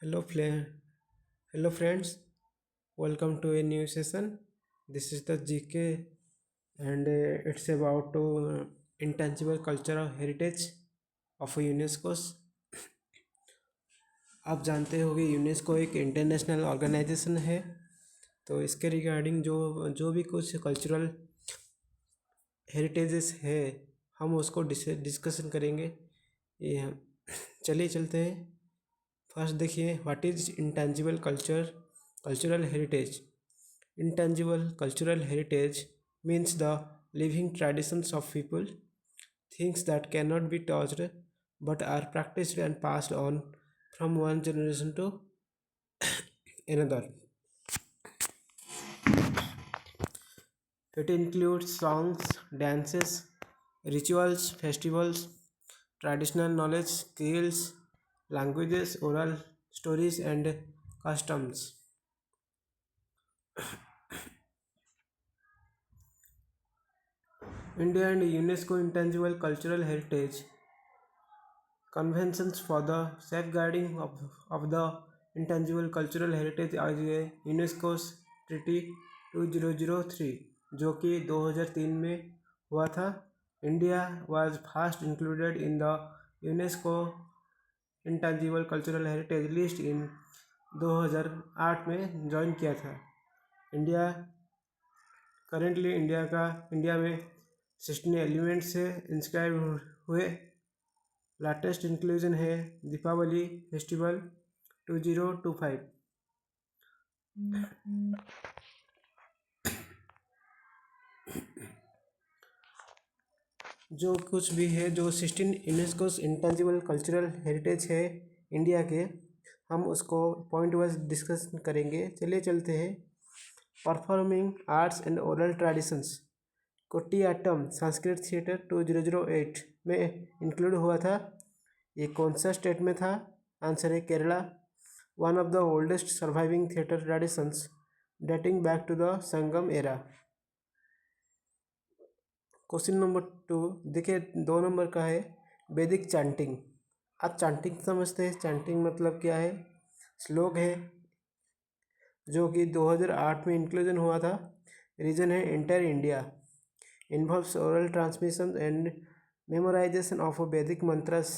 Hello, hello friends. Welcome to a new session. This is the GK, and it's about intangible cultural heritage of UNESCO. आप जानते होंगे UNESCO एक international organisation है। तो इसके regarding जो भी कुछ कल्चरल हेरिटेजेस है, हम उसको डिस्कशन करेंगे। ये चलिए चलते हैं। फर्स्ट देखिए, what is intangible cultural heritage. Intangible cultural heritage means the living traditions of people, things that cannot be touched but are practiced and passed on from one generation to another. It includes songs, dances, rituals, festivals, traditional knowledge, skills, languages, oral stories, and customs. India and UNESCO Intangible Cultural Heritage Conventions for the Safeguarding of the Intangible Cultural Heritage आज ये UNESCO treaty 2003 जो कि 2003 में हुआ था। India was first included in the UNESCO intangible cultural heritage list in 2008 में join किया था। इंडिया में 16 एलिमेंट्स से इंस्क्राइब हुए। लेटेस्ट इंक्लूजन है दीपावली फेस्टिवल 2025। जो कुछ भी है, जो 16 यूनेस्को इंटेंजिबल कल्चरल हेरिटेज है इंडिया के, हम उसको पॉइंट वाइज डिस्कस करेंगे। चलिए चलते हैं। Performing arts and oral traditions, Koodiyattam Sanskrit theatre 2008 में इंक्लूड हुआ था। ये कौन सा स्टेट में था? आंसर है Kerala. One of the oldest surviving theatre traditions dating back to the Sangam era. Question number 2 देखिए, 2 नंबर का है वैदिक चैंटिंग। आप चैंटिंग समझते हैं? चैंटिंग मतलब क्या है? श्लोक है जो कि 2008 में इंक्लूजन हुआ था। रीजन है inter India. Involves oral transmission and memorisation of वैदिक मंत्रस।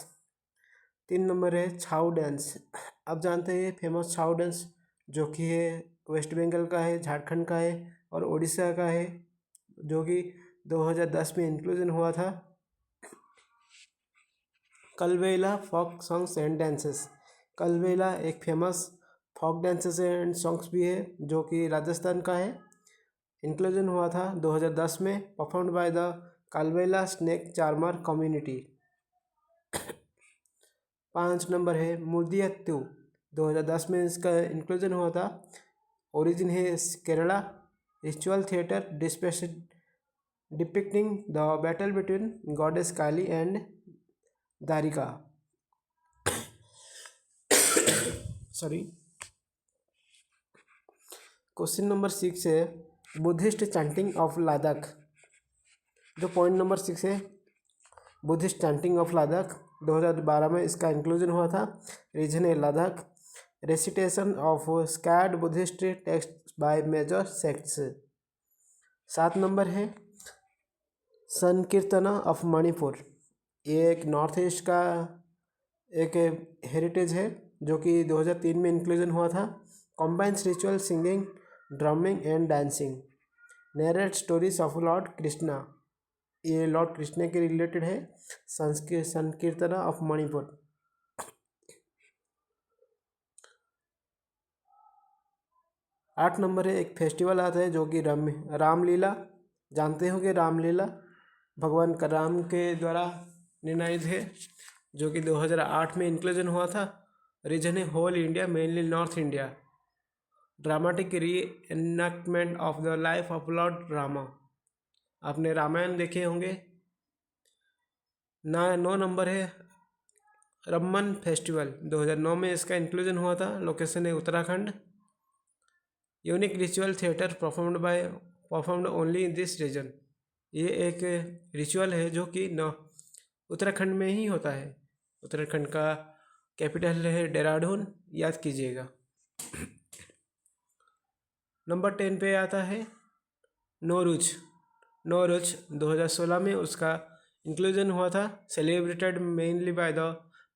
3 नंबर है छाऊ डांस। आप जानते हैं फेमस छाऊ डांस जो कि है वेस्ट बंगाल का है, झारखंड का है और उड़ीसा का है, जो कि 2010 में इंक्लूजन हुआ था। Kalbelia folk songs and dances. Kalbelia एक famous folk dances and songs भी है जो कि राजस्थान का है। इंक्लूजन हुआ था 2010 में, performed by the Kalbelia snake charmer community. 5 नंबर है मुदियत्तु। 2010 में इसका इंक्लूजन हुआ था। ओरिजिन है Kerala. Ritual theatre depicting the battle between goddess Kali and Darika. Sorry. Question number 6 है बुद्धिस्ट चैंटिंग ऑफ लद्दाख। जो पॉइंट नंबर 6 है बुद्धिस्ट चैंटिंग ऑफ लद्दाख, 2012 में इसका इंक्लूजन हुआ था। रीजन है Ladakh. Recitation of sacred Buddhist texts by major sects. 7 नंबर है संकीर्तना ऑफ मणिपुर। ये एक नॉर्थ ईस्ट का एक हेरिटेज है जो कि 2003 में इंक्लूजन हुआ था। Combines ritual singing, drumming and dancing. Narrate stories of Lord Krishna. ये लॉर्ड कृष्ण के रिलेटेड है। संकीर्तना ऑफ मणिपुर। 8 नंबर है एक फेस्टिवल आता है जो कि रामलीला। जानते हो कि रामलीला भगवान का राम के द्वारा निर्णायित है, जो कि 2008 में इंक्लूजन हुआ था। रीजन है whole India, mainly north India. Dramatic reenactment of the life of Lord Rama. आपने रामायण देखे होंगे। 9 नंबर है रमन फेस्टिवल। 2009 में इसका इंक्लूजन हुआ था। लोकेशन है Uttarakhand. Unique ritual theatre performed only in this region. ये एक रिचुअल है जो कि उत्तराखंड में ही होता है। उत्तराखंड का कैपिटल है देहरादून, याद कीजिएगा। नंबर 10 पे आता है नौरूज। नौरूज 2016 में उसका इंक्लूजन हुआ था। Celebrated mainly by the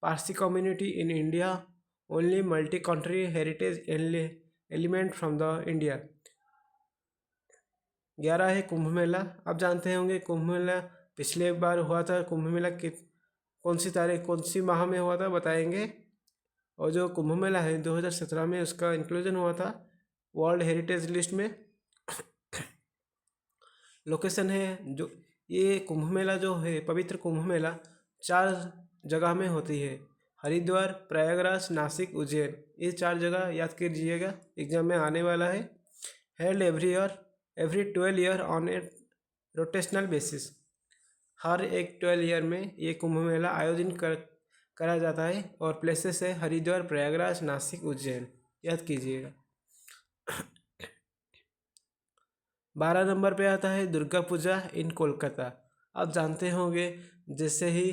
Parsi community in India, only multi country heritage element from the India. 11 है कुंभ मेला। आप जानते होंगे कुंभ मेला पिछले बार हुआ था। कुंभ मेला कौन सी तारीख, कौन सी माह में हुआ था बताएंगे। और जो कुंभ मेला है 2017 में उसका इंक्लूजन हुआ था वर्ल्ड हेरिटेज लिस्ट में। लोकेशन है जो ये कुंभ मेला जो है, पवित्र कुंभ मेला 4 जगह में होती है। हरिद्वार, प्रयागराज, नासिक, उज्जैन। ये 4 जगह याद कीजिएगा, एग्जाम में आने वाला है। Held every 12 year on a rotational basis. हर एक 12 ईयर में ये कुंभ मेला आयोजन करा जाता है। और प्लेसेस है हरिद्वार, प्रयागराज, नासिक, उज्जैन, याद कीजिएगा। 12 नंबर पे आता है दुर्गा पूजा इन कोलकाता। आप जानते होंगे जैसे ही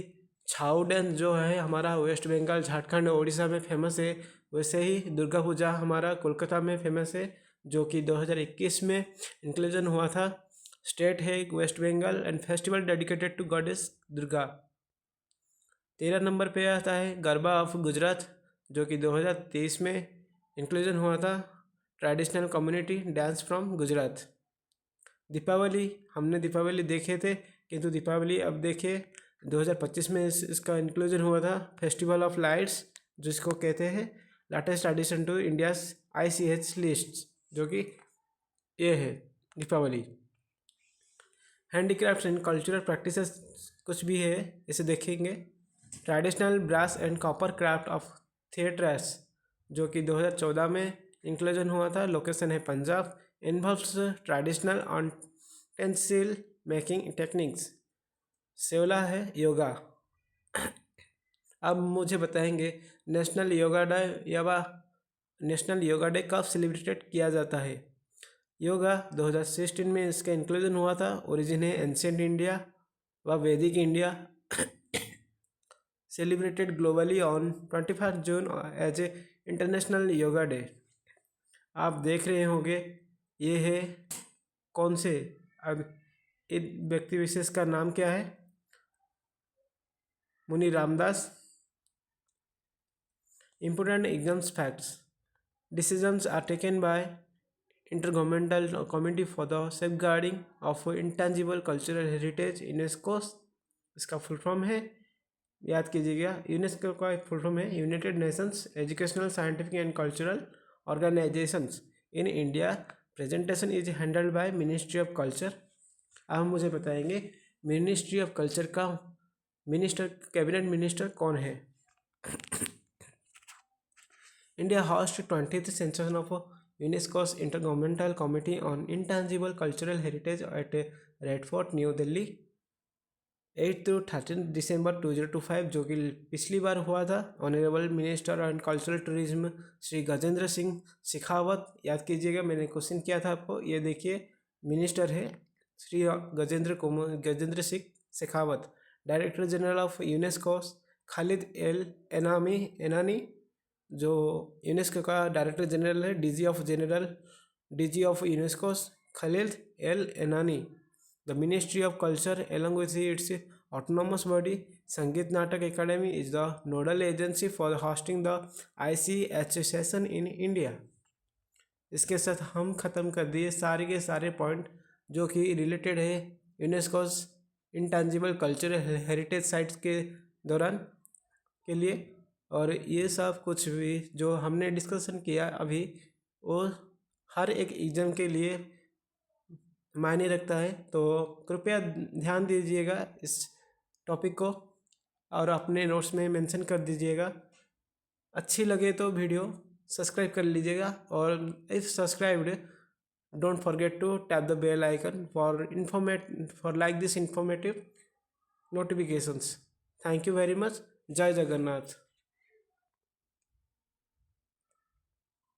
छाऊ डांस जो है हमारा वेस्ट बंगाल, झारखंड, उड़ीसा में फेमस है, वैसे ही दुर्गा पूजा हमारा कोलकाता में फेमस है, जो कि 2021 में इंक्लूजन हुआ था। स्टेट है West Bengal and festival dedicated to goddess Durga. 13 नंबर पे आता है गरबा ऑफ गुजरात, जो कि 2023 में इंक्लूजन हुआ था। Traditional community dance from Gujarat. Deepavali, हमने दीपावली देखे थे, किंतु दीपावली अब देखिए 2025 में इसका इंक्लूजन हुआ था। फेस्टिवल ऑफ लाइट्स, जिसको कहते हैं latest edition to India's ICH list, जो कि ये है Deepavali. Handicraft and cultural practices कुछ भी है, इसे देखेंगे। Traditional brass and copper craft of theatres, जो कि 2014 में इंक्लूजन हुआ था। लोकेशन है Punjab. Involves traditional utensil making techniques. 16 है योगा। अब मुझे बताएंगे नेशनल योगा डे कब सेलिब्रेटेड किया जाता है। योगा 2016 में इसका इंक्लूजन हुआ था। ओरिजिन है एंशिएंट इंडिया व वैदिक India. Celebrated globally on 21 June as a international yoga day. आप देख रहे होंगे ये है कौन से, अब इस व्यक्ति विशेष का नाम क्या है, मुनि Ramdas. Important exams facts. Decisions are taken by Intergovernmental Committee for the Safeguarding of Intangible Cultural Heritage, UNESCO. इसका फुल फॉर्म है, याद कीजिएगा। यूनेस्को का एक फुल फॉर्म है United Nations educational, scientific and cultural organisations in India. Presentation is handled by ministry of culture. अब मुझे बताएंगे मिनिस्ट्री ऑफ कल्चर का कैबिनेट मिनिस्टर कौन है। India hosts 20th session of UNESCO's Intergovernmental Committee on Intangible Cultural Heritage at Red Fort, New Delhi, 8 to 13 दिसंबर 2025, जो कि पिछली बार हुआ था। Honourable minister and cultural tourism Shri Gajendra Singh Shekhawat, याद कीजिएगा, मैंने क्वेश्चन किया था आपको। ये देखिए मिनिस्टर है Shri Gajendra Singh Shekhawat. Director general of UNESCO Khalid El Enany, जो यूनेस्को का डायरेक्टर जनरल है। DG of UNESCO Khalid El Enany. The ministry of culture along with its autonomous body Sangeet Natak academy is the nodal agency for hosting the ICH session in India. इसके साथ हम ख़त्म कर दिए सारे के सारे पॉइंट जो कि रिलेटेड है UNESCO's intangible cultural heritage sites के दौरान के लिए। और ये सब कुछ भी जो हमने डिस्कशन किया अभी, वो हर एक एग्ज़ाम के लिए मायने रखता है। तो कृपया ध्यान दीजिएगा इस टॉपिक को और अपने नोट्स में मेंशन कर दीजिएगा। अच्छी लगे तो वीडियो सब्सक्राइब कर लीजिएगा, और if subscribed don't forget to tap the bell icon for like this informative notifications. Thank you very much. जय जगन्नाथ।